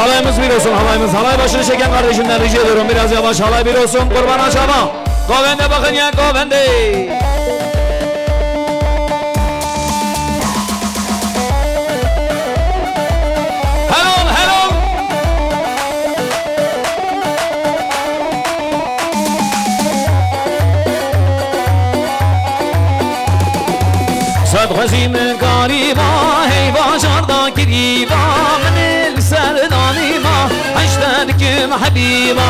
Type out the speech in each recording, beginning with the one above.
Halayımız bir olsun, halayımız. Halay başını çeken kardeşimden rica ediyorum. Biraz yavaş halay bir olsun. Kurban aşama. Govende bakın ya, govende. غزیم گاریبا هی باشاردا کریبا من السردانیما هشتن کم حبیبا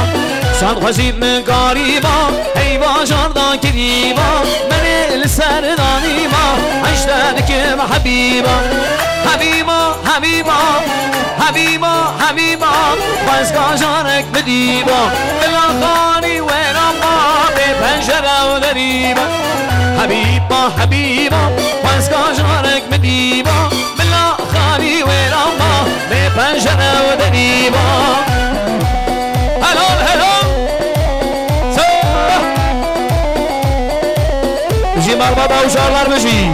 صد غزیم گاریبا هی باشاردا کریبا من السردانیما هشتن کم حبیبا حبیبا حبیبا حبیبا حبیبا باز کاشانک بدیبا بلاخانی ویرما به پنجره و دریبا حبیبا حبیبا باز کاشانک بدیبا بلاخانی ویرما به پنجره و دریبا هلال هلال بشی مربا با اشارlar بشی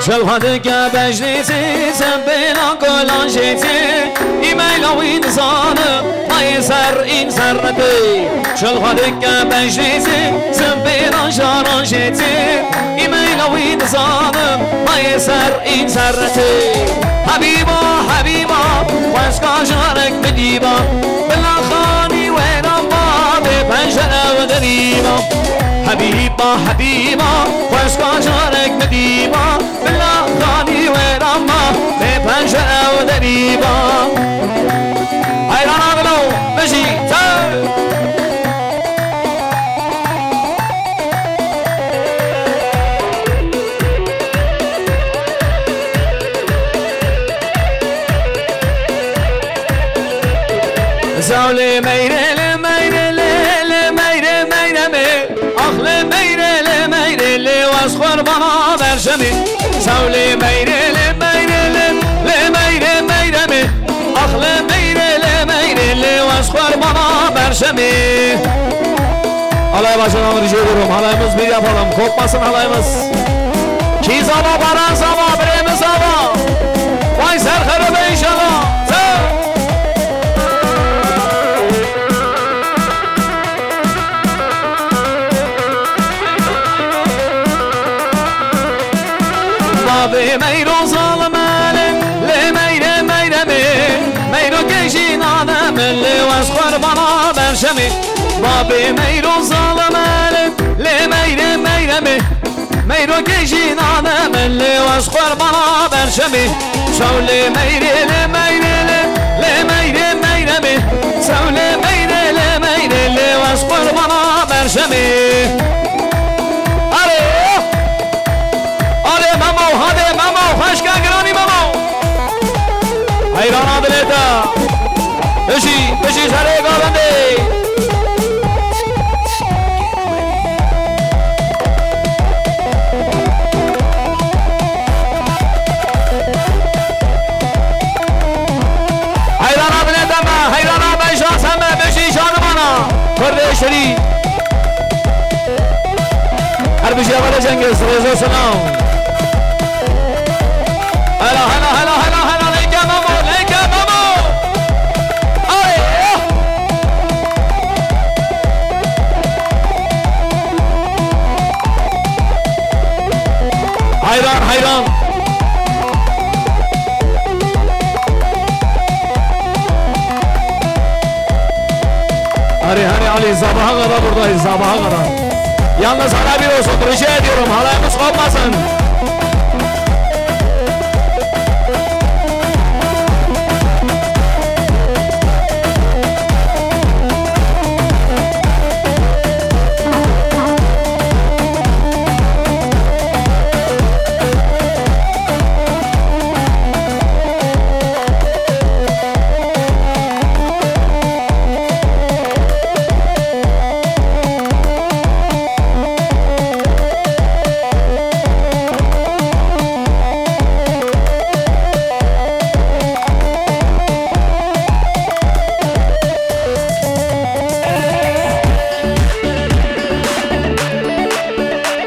شلخده که بجنیتی سن بینا کلانشیتی ایمیلا وین زانم مای سر این سرنتی شلخده که بجنیتی سن بینا شارانشیتی ایمیلا وین زانم مای سر این سرنتی حبیبا حبیبا واسکا شارک بدیبا بلاخانی ویرم با به پنجره و دریبا حبیبا حبیبا واسکا شارک بدیبا بلاخانی ویرم با به پنجره و دریبا ایران آقلو بشی تر زاولی میره میره میره میره می آخل میره میره واس قربانا برشمی زاولی میره میره میره میره می آخل میره میره واس قربانا برشمی halay başına rica ediyorum. Halayımız bir yapalım. Kopmasın halayımız. Ki zava baran zava birimiz zava. Vay serkere be inşallah. Babi meyro zalımın le meyre meyre mi meyro geçin adamın le vas kurbana berşemi Babi meyro zalımın le meyre meyre mi meyro geçin adamın le vas kurbana berşemi Şavle meyre le meyre le meyre meyre mi Şavle meyre le meyre le vas kurbana berşemi hadi mamo hoş geldin mamo hayran adileta beşi sare galande hayran adileta ma hayran abi şahseme beşi şanımana kardeşleri her bir şey yapacaksınız reza selam هلا هلا هلا هلا هلا ليك يا مامو ليك يا مامو hayran hayran hani Ali sabaha kadar buradayız sabaha kadar yalnız hala bir olsun rica ediyorum halayımız kopmasın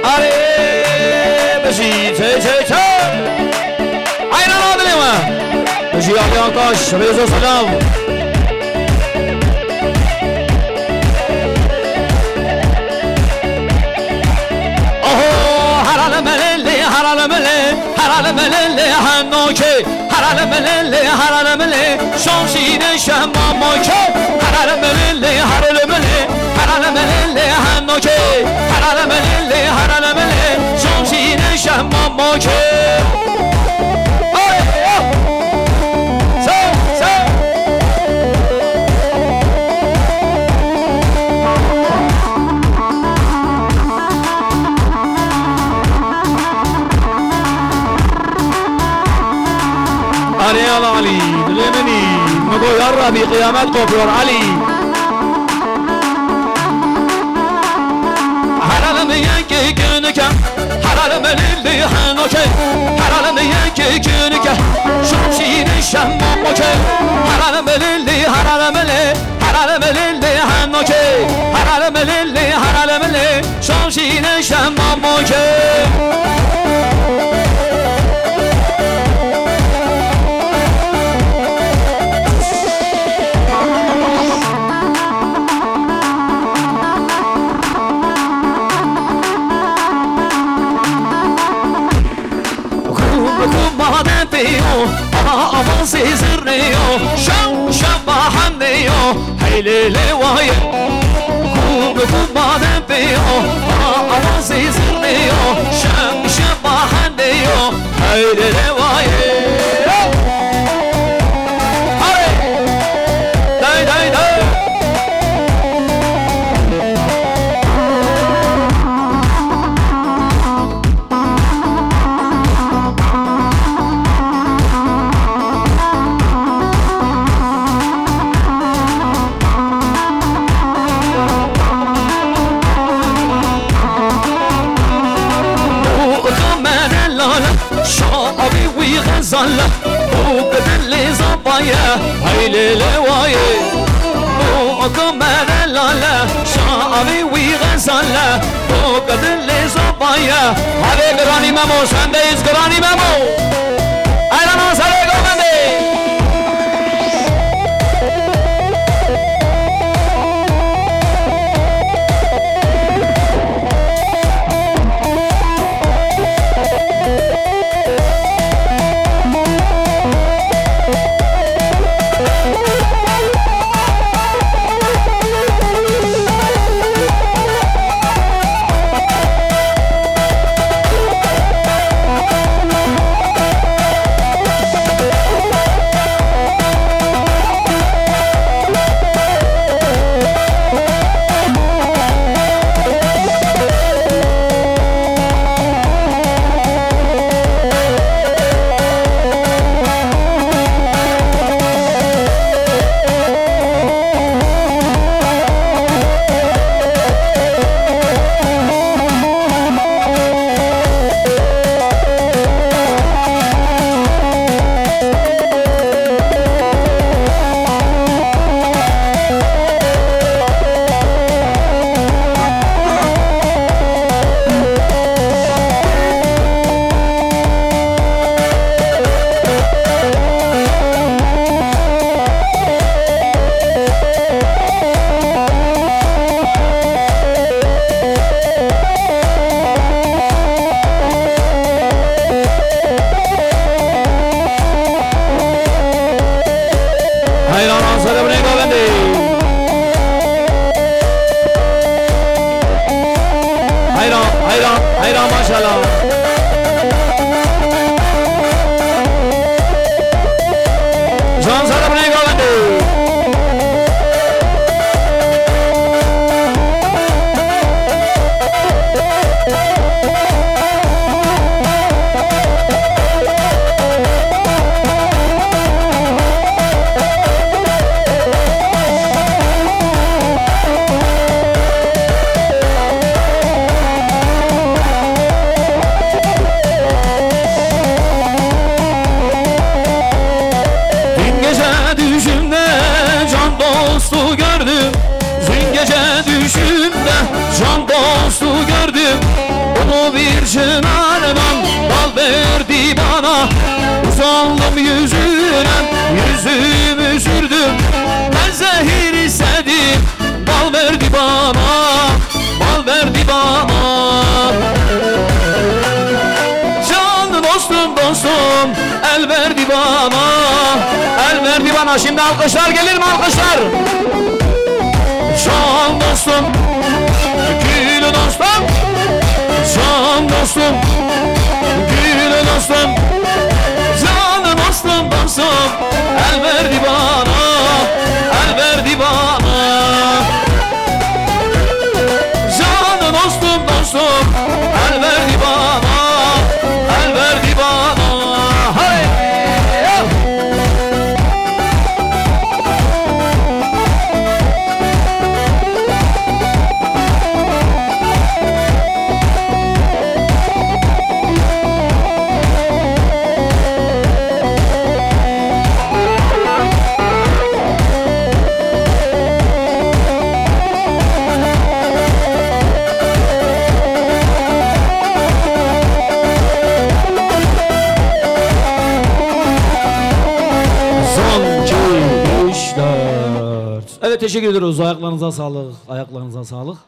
آره بشی چه اینا نادلی من بشی آقای آنکاش ریز سلام حرال مللی هنوکه حرال مللی شمشیر شمام که حرال مللی هنوکه حرال مللی شمشیر شمام که علي لمني نقول يا ربي قيامات قبر علي حرام ينكي كنك حرام اللي حنوك حرام ينكي كنك شمشين الشمامك حرام اللي حنوك حرام اللي شمشين الشمامك أمانسي زرنيو شباحن ديو هيلي لوايا كوم بعدين بيو أمانسي زرنيو شباحن ديو هيلي لوايا غزالة وقد اللي زبايا هيلي لوايا وكمان لالا شعبي وغزالة وقد اللي زبايا هذه قراني مامو سنديز قراني مامو أنا ناس عليك ومندي Aldım yüzüne, yüzümü sürdüm. Ben zehir istedim, bal verdi bana, bal verdi bana. Can dostum dostum, el verdi bana, el verdi bana. Şimdi alkışlar gelir mi alkışlar? Can dostum, gül dostum, can dostum, gül dostum, can dostum dostum, el verdi bana, el verdi bana. Can dostum dostum, el verdi bana, el verdi bana. Hay! Evet, teşekkür ediyoruz. Ayaklarınıza sağlık. Ayaklarınıza sağlık.